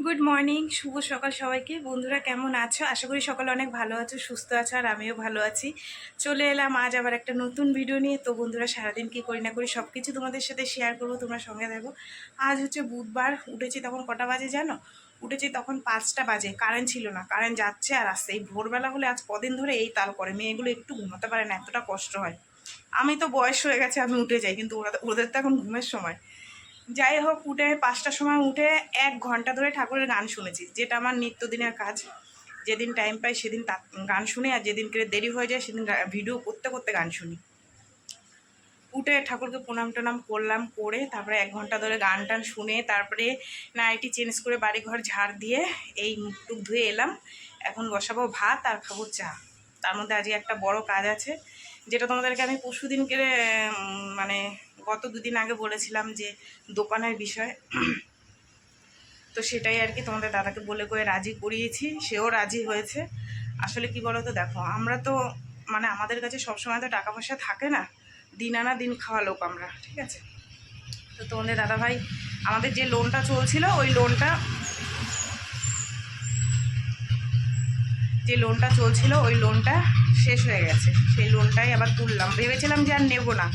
Good morning, শুভ সকাল সবাইকে। বন্ধুরা কেমন আছো? আশা করি সকালে অনেক ভালো আছো, সুস্থ আছো, আর আমিও ভালো আছি। চলে এলাম আজ আবার একটা নতুন ভিডিও নিয়ে। তো বন্ধুরা, সারাদিন কী করি না করি সব কিছু তোমাদের সাথে শেয়ার করবো, তোমরা সঙ্গে দেখো। আজ হচ্ছে বুধবার। উঠেছি তখন কটা বাজে জানো? উঠেছি তখন 5টা বাজে। কারেন্ট ছিল না, কারেন্ট যাচ্ছে আর আসছে। এই ভোরবেলা হলে আজ কদিন ধরে এই তাল করে, মেয়েগুলো একটু ঘুমাতে পারে না, এতটা কষ্ট হয়। আমি তো বয়স হয়ে গেছে, আমি উঠে যাই, কিন্তু ওদের তো এখন ঘুমের সময়। যাই হোক, উঠে 5টার সময় উঠে 1 ঘন্টা ধরে ঠাকুরের গান শুনেছি, যেটা আমার নিত্যদিনের কাজ। যেদিন টাইম পাই সেদিন গান শুনি, আর যেদিনকে দেরি হয়ে যায় সেদিন ভিডিও করতে করতে গান শুনি। উঠে ঠাকুরকে প্রণাম টনাম করলাম, করে তারপরে 1 ঘন্টা ধরে গান টান শুনে তারপরে নাইটি চেঞ্জ করে বাড়িঘর ঝাড় দিয়ে এই মুখ টুক ধুয়ে এলাম। এখন বসাবো ভাত আর খাবো চা। তার মধ্যে আজকে একটা বড় কাজ আছে, যেটা তোমাদেরকে আমি পরশুদিনকে মানে গত 2 দিন আগে বলেছিলাম, যে দোকানের বিষয়। তো সেটাই আর কি তোমাদের দাদাকে বলে করে রাজি করিয়েছি, সেও রাজি হয়েছে। আসলে কি বলো তো, দেখো আমরা তো মানে আমাদের কাছে সবসময় তো টাকা পয়সা থাকে না, দিন আনা দিন খাওয়া লোক আমরা, ঠিক আছে? তো তোমাদের দাদাভাই আমাদের যে লোনটা চলছিল, ওই লোনটা শেষ হয়ে গেছে। সেই লোনটাই আবার তুললাম, ভেবেছিলাম যে আর নেবো না।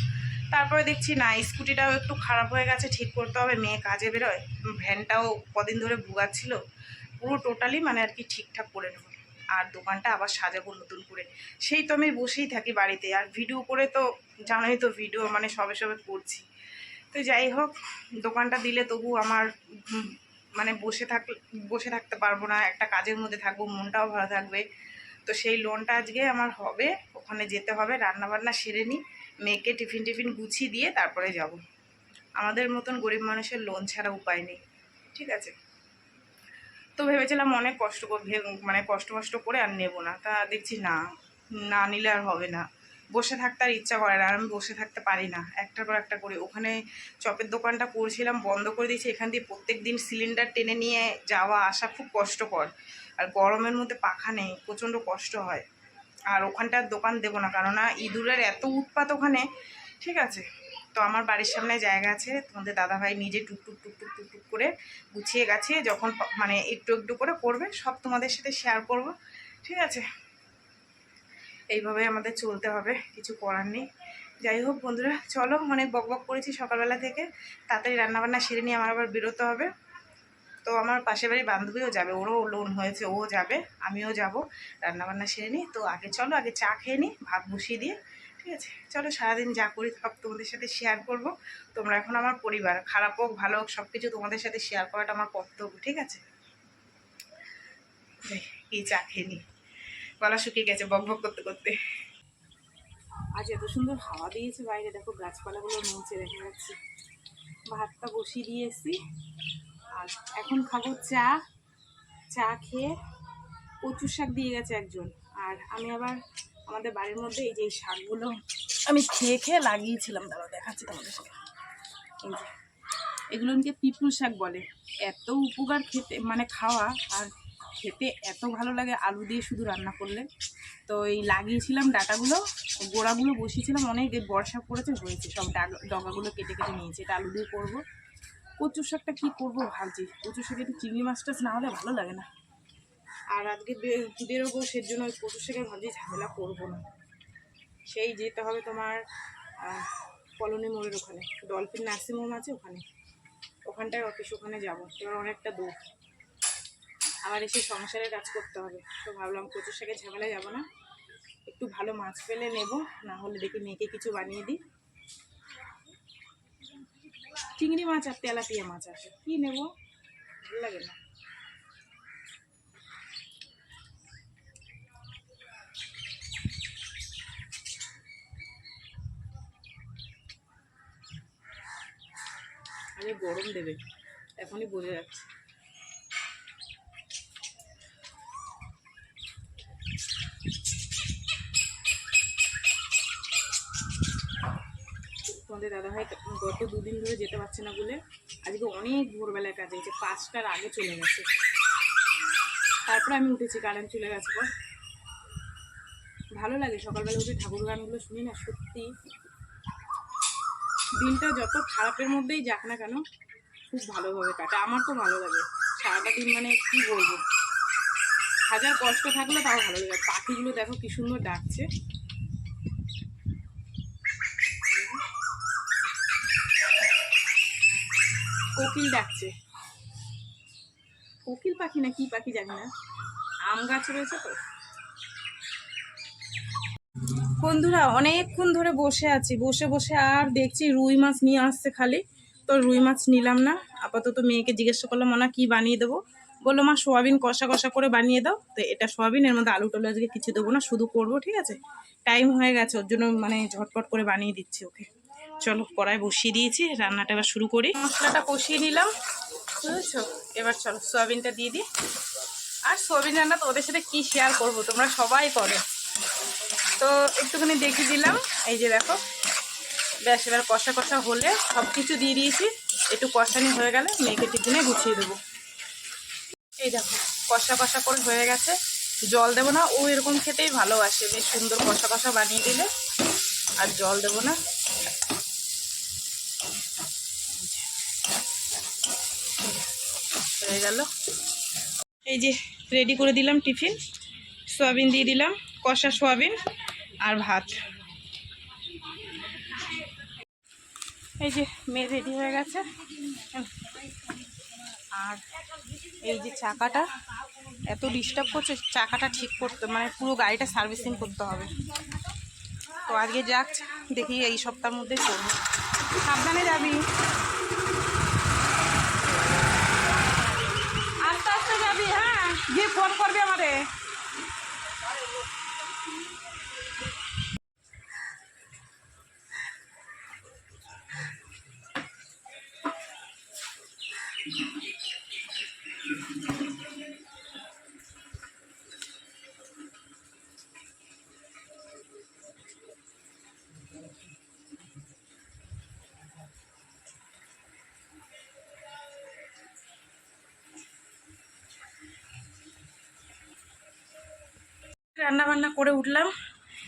তারপরে দেখছি না, স্কুটিটাও একটু খারাপ হয়ে গেছে, ঠিক করতে হবে, মেয়ে কাজে বেরোয়। ভ্যানটাও কদিন ধরে ভুগাচ্ছিল, পুরো টোটালি মানে আর কি ঠিকঠাক করে নেবো। আর দোকানটা আবার সাজাবো নতুন করে। সেই তো আমি বসেই থাকি বাড়িতে, আর ভিডিও করে তো জানোই তো, ভিডিও মানে সবে সবে করছি। তো যাই হোক, দোকানটা দিলে তবু আমার মানে বসে থাকতে পারবো না, একটা কাজের মধ্যে থাকবো, মনটাও ভালো থাকবে। তো সেই লোনটা আজকে আমার হবে, ওখানে যেতে হবে, রান্নাবান্না সেরে নিই, মেয়েকে টিফিন গুছিয়ে দিয়ে তারপরে যাব। আমাদের মতন গরিব মানুষের লোন ছাড়া উপায় নেই, ঠিক আছে? তো ভেবেছিলাম অনেক মানে কষ্ট করে আর নেবো না। তা দেখছি না, না নিলে আর হবে না। বসে থাকতে আর ইচ্ছা করে না, আর আমি বসে থাকতে পারি না। একটার পর একটা করে ওখানে চপের দোকানটা করছিলাম, বন্ধ করে দিয়েছি। এখান দিয়ে প্রত্যেক দিন সিলিন্ডার টেনে নিয়ে যাওয়া আসা খুব কষ্টকর, আর গরমের মধ্যে পাখা নেই, প্রচণ্ড কষ্ট হয়। আর ওখানটার দোকান দেবো না, কেননা ইঁদুরের এত উৎপাত ওখানে, ঠিক আছে? তো আমার বাড়ির সামনে জায়গা আছে, তোমাদের দাদাভাই নিজে টুকটুক করে গুছিয়ে গাছিয়ে যখন মানে একটু একটু করে করবে, সব তোমাদের সাথে শেয়ার করব, ঠিক আছে? এইভাবে আমাদের চলতে হবে, কিছু করার নেই। যাই হোক বন্ধুরা, চলো, অনেক বকবক করেছি সকালবেলা থেকে, তাড়াতাড়ি রান্নাবান্না সেরে নিয়ে আমার আবার বেরোতে হবে। তো আমার পাশের বাড়ির বান্ধবীও যাবে, ওরও লোন হয়েছে, ও যাবে, আমিও যাব। রান্নাবান্না সেরে নিই। তো আগে চলো, আগে চা খেয়ে নিই, ভাত বসিয়ে দিয়ে, ঠিক আছে? চলো, সারাদিন যা করি সব তোমাদের সাথে শেয়ার করব। তোমরা এখন আমার পরিবার, খারাপ হোক ভালো হোক সব কিছু তোমাদের সাথে শেয়ার করাটা আমার কর্তব্য, ঠিক আছে? এই চা খেয়ে নিই, গলা শুকিয়ে গেছে বকবক করতে করতে। আজ এত সুন্দর হাওয়া দিয়েছে বাইরে, দেখো গাছপালাগুলো নড়ছে, দেখা যাচ্ছে। ভাতটা বসিয়ে দিয়ে এসছি, আর এখন খাবো চা। চা খেয়ে কচুর শাক দিয়ে গেছে একজন, আর আমি আবার আমাদের বাড়ির মধ্যে এই যে শাকগুলো আমি খেয়ে লাগিয়েছিলাম, দাঁড়াও দেখাচ্ছি তোমাদের সাথে। এই যে এগুলোকে পিপুল শাক বলে, এত উপকার খেতে, মানে খাওয়া আর খেতে এত ভালো লাগে, আলু দিয়ে শুধু রান্না করলে। তো এই লাগিয়েছিলাম ডাটাগুলো, গোড়াগুলো বসিয়েছিলাম, অনেক বর্ষা পড়েছে, হয়েছে, সব ডগাগুলো কেটে নিয়েছে। এটা আলু দিয়ে করবো। কচুর শাকটা কী করবো ভাবছি, কচুর শাকে একটু চিংড়ি মাছ টাছ না হলে ভালো লাগে না। আর আজকে বেরোবো, সেজন্য ওই কচুর শাকের ভাবছি ঝামেলা করবো না। সেই যেতে হবে তোমার কলোনি মোড়ের ওখানে, ডলফিন নার্সিংহোম আছে ওখানটায় অফিস, ওখানে যাবো। এবার অনেকটা দূর, আবার এসে সংসারের কাজ করতে হবে। তো ভাবলাম কচুর শাকের ঝামেলায় যাবো না, একটু ভালো মাছ পেলে নেবো, না হলে দেখি মেয়েকে কিছু বানিয়ে দিই। চিংড়ি মাছ আর তেলাপিয়া মাছ আছে, কী নেবো, ভালো লাগে না। আগে গরম দেবে, এখনই বোঝা যাচ্ছে। তোমাদের দাদাভাই গত 2 দিন ধরে যেতে পারছে না বলে আজকে অনেক ভোরবেলায় কাজে গেছে, 5টার আগে চলে গেছে। তারপরে আমি উঠেছি, কারেন্ট চলে গেছে পর। ভালো লাগে সকালবেলা উঠে ঠাকুর গানগুলো শুনি না, সত্যি দিনটা যত খারাপের মধ্যেই যাক না কেন খুব ভালোভাবে কাটে। আমার তো ভালো লাগে, সারাটা সারাদিন মানে কি বলবো, হাজার কষ্ট থাকলে তাও ভালো লাগে। পাখিগুলো দেখো কি সুন্দর ডাকছে, কোকিল ডাকছে, কোকিল পাখি না কি পাখি জানি না। আম গাছ রয়েছে তো। বন্ধুরা অনেকক্ষণ ধরে বসে আছি, বসে বসে আর দেখছি রুই মাছ নিয়ে আসছে খালি, তো রুই মাছ নিলাম না। আপাতত মেয়েকে জিজ্ঞাসা করলাম মা কি বানিয়ে দেবো, বললো মা সোয়াবিন কষা কষা করে বানিয়ে দাও। তো এটা সোয়াবিন, এর মধ্যে আলু টালু আজকে কিছু দেবো না, শুধু করবো, ঠিক আছে। টাইম হয়ে গেছে ওর জন্য মানে ঝটপট করে বানিয়ে দিচ্ছি ওকে। চলো কড়াই বসিয়ে দিয়েছি, রান্নাটা এবার শুরু করি। মশলাটা কষিয়ে নিলাম, বুঝেছো। এবার চলো সোয়াবিনটা দিয়ে দিই। আর সোয়াবিন রান্না তো ওদের সাথে কি শেয়ার করবো, তোমরা সবাই করো, তো একটুখানি দেখিয়ে দিলাম। এই যে দেখো, ব্যাস এবার কষা কষা হলে সব কিছু দিয়ে দিয়েছি, একটু কষানি হয়ে গেলে মেয়েকে টিফিনে গুছিয়ে দেবো। এই দেখো কষা কষা করে হয়ে গেছে, জল দেবো না, ও এরকম খেতেই ভালোবাসে, বেশ সুন্দর কষা কষা বানিয়ে দিলে। আর জল দেবো না। হয়ে গেল, এই যে রেডি করে দিলাম টিফিন। সোয়াবিন দিয়ে দিলাম, কষা সোয়াবিন আর ভাত। এই যে মেয়ে রেডি হয়ে গেছে। আর এই যে চাকাটা এত ডিস্টার্ব করছে, চাকাটা ঠিক করতে মানে পুরো গাড়িটা সার্ভিসিং করতে হবে। তো আজকে যাক, দেখি এই সপ্তাহের মধ্যে করবো। সাবধানে যাবি, আস্তে আস্তে যাবি, হ্যাঁ গিয়ে ফোন করবি আমারে। রান্না বান্না করে উঠলাম,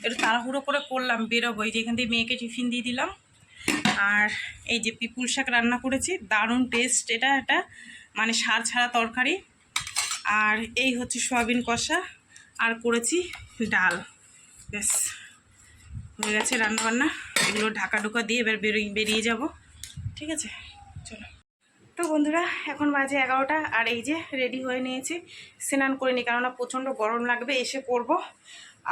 একটু তাড়াহুড়ো করে করলাম, বেরোবো। এই যে এখান থেকে মেয়েকে টিফিন দিয়ে দিলাম। আর এই যে পিপুল শাক রান্না করেছি, দারুণ টেস্ট এটা, এটা মানে সার ছাড়া তরকারি। আর এই হচ্ছে সয়াবিন কষা, আর করেছি ডাল। ব্যাস হয়ে গেছে রান্নাবান্না। এগুলো ঢাকা ঢোকা দিয়ে এবার বেরিয়ে যাব, ঠিক আছে। চলো তো বন্ধুরা, এখন বাজে 11টা, আর এই যে রেডি হয়ে নিয়েছি। স্নান করে নিই, কেননা প্রচণ্ড গরম লাগবে, এসে পরবো।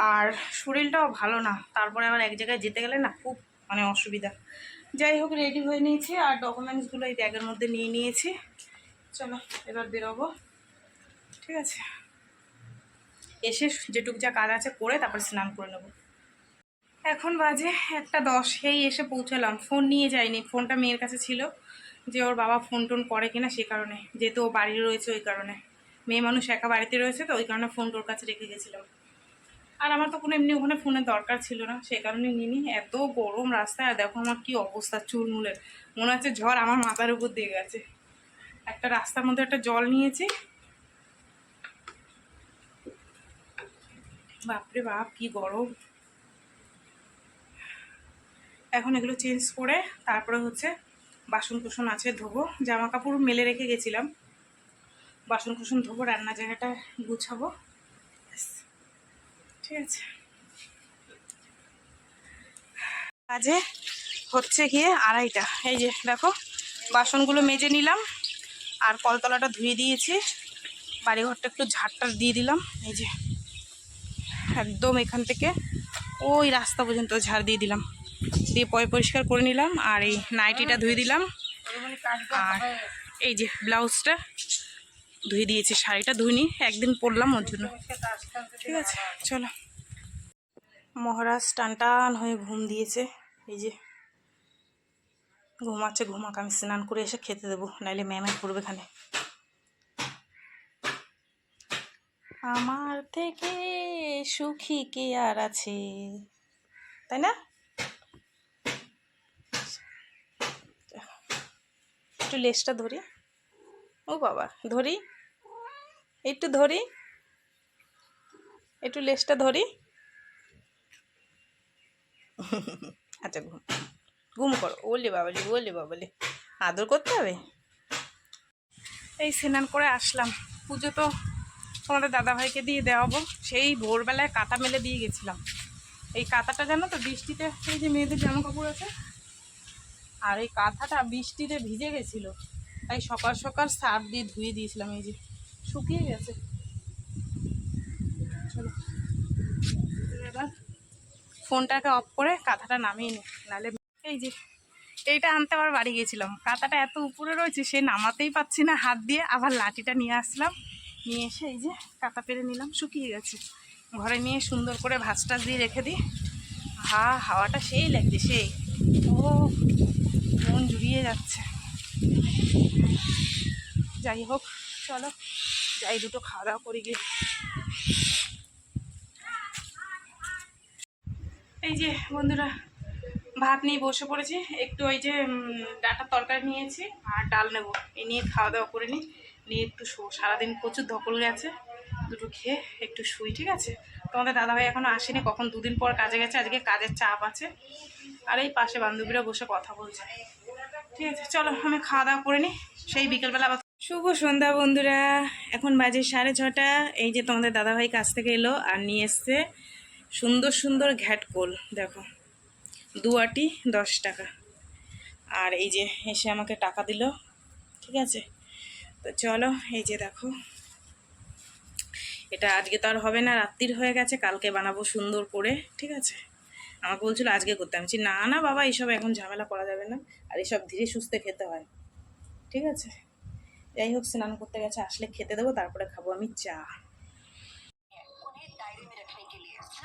আর শরীরটাও ভালো না, তারপরে আবার এক জায়গায় যেতে গেলে না খুব মানে অসুবিধা। যাই হোক রেডি হয়ে নিয়েছি, আর ডকুমেন্টসগুলো এই ব্যাগের মধ্যে নিয়ে নিয়েছি। চলো এবার বেরোবো, ঠিক আছে। এসে যেটুক যা কাজ আছে করে তারপর স্নান করে নেবো। এখন বাজে 1:10, এই এসে পৌঁছালাম। ফোন নিয়ে যাইনি, ফোনটা মেয়ের কাছে ছিল, যে ওর বাবা ফোন টোন করে কিনা সে কারণে, যেহেতু ও বাড়ি রয়েছে ওই কারণে। মেয়ে মানুষ একা বাড়িতে রয়েছে তো ওই কারণে ফোন তোর কাছে রেখে গেছিলাম। আর আমার তো কোনো এমনি ওখানে ফোনের দরকার ছিল না, সে কারণে নিইনি। এত গরম রাস্তায়, আর দেখো আমার কি অবস্থা চুলমুলের, মনে হচ্ছে ঝড় আমার মাথার উপর দিয়ে গেছে। একটা রাস্তার মধ্যে একটা জল নিয়েছি, বাপরে বাপ কি গরম। এখন এগুলো চেঞ্জ করে তারপরে হচ্ছে বাসন কুসন আছে ধোবো, জামা কাপড় মেলে রেখে গেছিলাম, বাসন কুসন ধোবো, রান্না জায়গাটা গুছাবো, ঠিক আছে। কাজে হচ্ছে গিয়ে 2:30। এই যে দেখো বাসনগুলো মেজে নিলাম, আর কলতলাটা ধুয়ে দিয়েছি, বাড়িঘরটা একটু ঝাড়টার দিয়ে দিলাম। এই যে একদম এখান থেকে ওই রাস্তা পর্যন্ত ঝাড় দিয়ে দিলাম, দিয়ে পরিষ্কার করে নিলাম। আর এই নাইটিটা ধুয়ে দিলাম, আর এই যে ব্লাউজটা ধুয়ে দিয়েছি, শাড়িটা ধুইনি, একদিন পরলাম ওর জন্য, ঠিক আছে। চলো, মহারাজ টান টান হয়ে ঘুম দিয়েছে, এই যে ঘুমাচ্ছে, ঘুমাক, আমি স্নান করে এসে খেতে দেবো, নাইলে ম্যামে করবে এখানে। আমার থেকে সুখী কে আর আছে, তাই না? একটু লেজটা ধরি, ও বাবা ধরি, একটু ধরি, একটু লেজটা ধরি। আচ্ছা ঘুম ঘুম করো, ওলে বাবালি ওলে বাবালি, আদর করতে হবে। এই স্নান করে আসলাম। পুজো তো তোমাদের দাদাভাইকে দিয়ে দেওয়াবো। সেই ভোরবেলায় কাঁথা মেলে দিয়ে গেছিলাম। এই কাঁথাটা জানো তো বৃষ্টিতে, এই যে মেয়েদের জামা কাপড় আছে, আর এই কাঁথাটা বৃষ্টিতে ভিজে গেছিলো, তাই সকাল সকাল সার্ফ দিয়ে ধুয়ে দিয়েছিলাম। এই যে শুকিয়ে গেছে। চলো এবার ফোনটাকে অফ করে কাঁথাটা নামিয়ে নি, নাহলে এই যে এইটা আনতে আবার বাড়ি গেছিলাম, কাঁথাটা এত উপরে রয়েছে সে নামাতেই পাচ্ছি না হাত দিয়ে, আবার লাঠিটা নিয়ে আসলাম, নিয়ে এসে এই যে কাঁথা পেরে নিলাম, শুকিয়ে গেছে। ঘরে নিয়ে সুন্দর করে ভাঁজ টাজ দিয়ে রেখে দিই। হাওয়াটা সেই লাগছে, সেই ও মন জুড়িয়ে যাচ্ছে। যাই হোক চলো যাই, দুটো খাওয়া দাওয়া করি গিয়ে। এই যে বন্ধুরা ভাত নিয়ে বসে পড়েছি, একটু ওই যে ডাঁটার তরকারি নিয়েছি আর ডাল নেব, এই নিয়ে খাওয়া দাওয়া করে নিয়ে একটু সারাদিন প্রচুর ধকল গেছে, দুটো খেয়ে একটু শুই। ঠিক আছে, তোমাদের দাদাভাই এখনও আসেনি, কখন দুদিন পর কাজে গেছে, আজকে কাজের চাপ আছে, আর এই পাশে বান্ধবীরা বসে কথা বলছে। ঠিক আছে চলো আমি খাওয়া দাওয়া করে নিই, সেই বিকেলবেলা আবার। শুভ সন্ধ্যা বন্ধুরা, এখন বাজে 6:30। এই যে তোমাদের দাদাভাই কাছ থেকে এলো আর নিয়ে এসছে সুন্দর সুন্দর ঘ্যাটকোল, দেখো 2 আটি 10 টাকা। আর এই যে এসে আমাকে টাকা দিল। ঠিক আছে, তো চলো এই যে দেখো, এটা আজকে তো আর হবে না, রাত্রির হয়ে গেছে, কালকে বানাবো সুন্দর করে। ঠিক আছে, আমাকে বলছিল আজকে করতে, আমি বলছি না না বাবা এইসব এখন ঝামেলা করা যাবে না, আর এইসব ধীরে সুস্থে খেতে হয়। ঠিক আছে, যাই হোক স্নান করতে গেছে, আসলে খেতে দেবো, তারপরে খাবো আমি চা।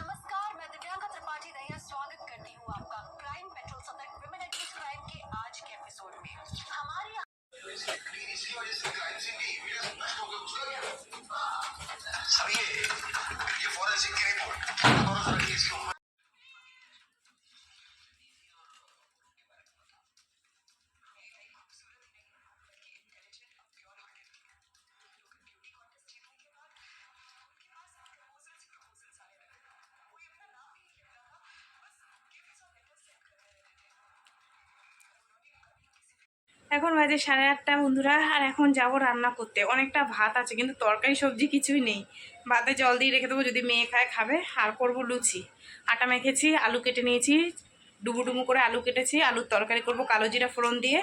नमस्कार, मैं दिव्यांका त्रिपाठी दहिया स्वागत करती हूँ आपका क्राइम पेट्रोल सतर्क विमेन अगेंस्ट क्राइम के आज के एपिसोड में। हमारी ये फॉरेंसिक की रिपोर्ट এখন বাজে 8:30 বন্ধুরা, আর এখন যাব রান্না করতে। অনেকটা ভাত আছে কিন্তু তরকারি সবজি কিছুই নেই, ভাতে জল দিয়ে রেখে দেবো, যদি মেয়ে খায় খাবে। আর করব লুচি, আটা মেখেছি, আলু কেটে নিয়েছি, ডুবু ডুবু করে আলু কেটেছি, আলুর তরকারি করব কালো জিরা ফোড়ন দিয়ে,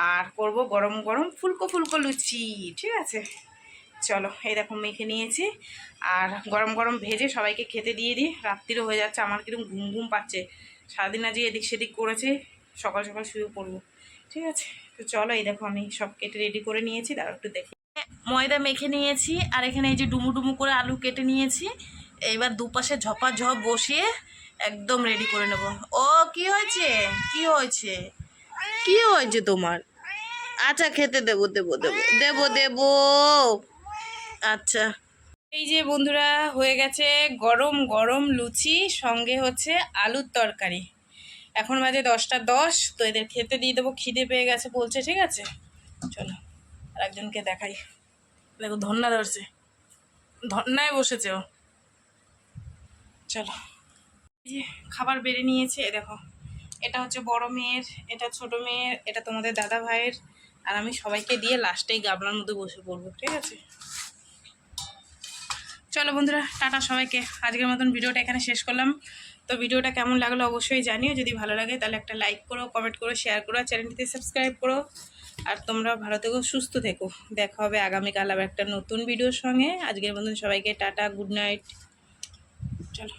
আর করব গরম গরম ফুলকো ফুলকো লুচি। ঠিক আছে চলো, এই দেখো মেখে নিয়েছি, আর গরম গরম ভেজে সবাইকে খেতে দিয়ে দিই। রাত্রিরও হয়ে যাচ্ছে, আমার কিরকম ঘুম ঘুম পাচ্ছে, সারাদিন আজকে এদিক সেদিক করেছি, সকাল সকাল শুয়ে পড়বো। ঠিক আছে, তো চলো এই দেখো আমি সব কেটে রেডি করে নিয়েছি, তার একটু দেখি। ময়দা মেখে নিয়েছি, আর এখানে এই যে ডুমু ডুমু করে আলু কেটে নিয়েছি। এইবার দুপাশে ঝপাঝপ বসিয়ে একদম রেডি করে নেব। ও কি হয়েছে, কি হয়েছে, কি হয়েছে তোমার? আচ্ছা খেতে দেবো দেবো দেবো দেবো দেবো। আচ্ছা এই যে বন্ধুরা হয়ে গেছে গরম গরম লুচি, সঙ্গে হচ্ছে আলুর তরকারি। এখন বাজে 10:10, তো এদের খেতে দিয়ে দেবো, খিদে পেয়ে গেছে বলছে। ঠিক আছে চলো আর একজনকে দেখাই, দেখো ধন্না ধরছে, ধন্নায় বসেছে ও। চলো এই যে খাবার বেড়ে নিয়েছে, দেখো এটা হচ্ছে বড় মেয়ের, এটা ছোট মেয়ের, এটা তোমাদের দাদা ভাইয়ের, আর আমি সবাইকে দিয়ে লাস্টেই গাবলার মধ্যে বসে পড়বো। ঠিক আছে চলো বন্ধুরা টাটা সবাইকে, আজকের মতন ভিডিওটা এখানে শেষ করলাম। তো ভিডিওটা কেমন লাগলো অবশ্যই জানিও, যদি ভালো লাগে তাহলে একটা লাইক করো, কমেন্ট করো, শেয়ার করো, চ্যানেলটিতে সাবস্ক্রাইব করো। আর তোমরা ভালো থেকো, সুস্থ থেকো, দেখা হবে আগামীকাল আবার একটা নতুন ভিডিওর সঙ্গে। আজকের মতন সবাইকে টাটা, গুড নাইট। চলো।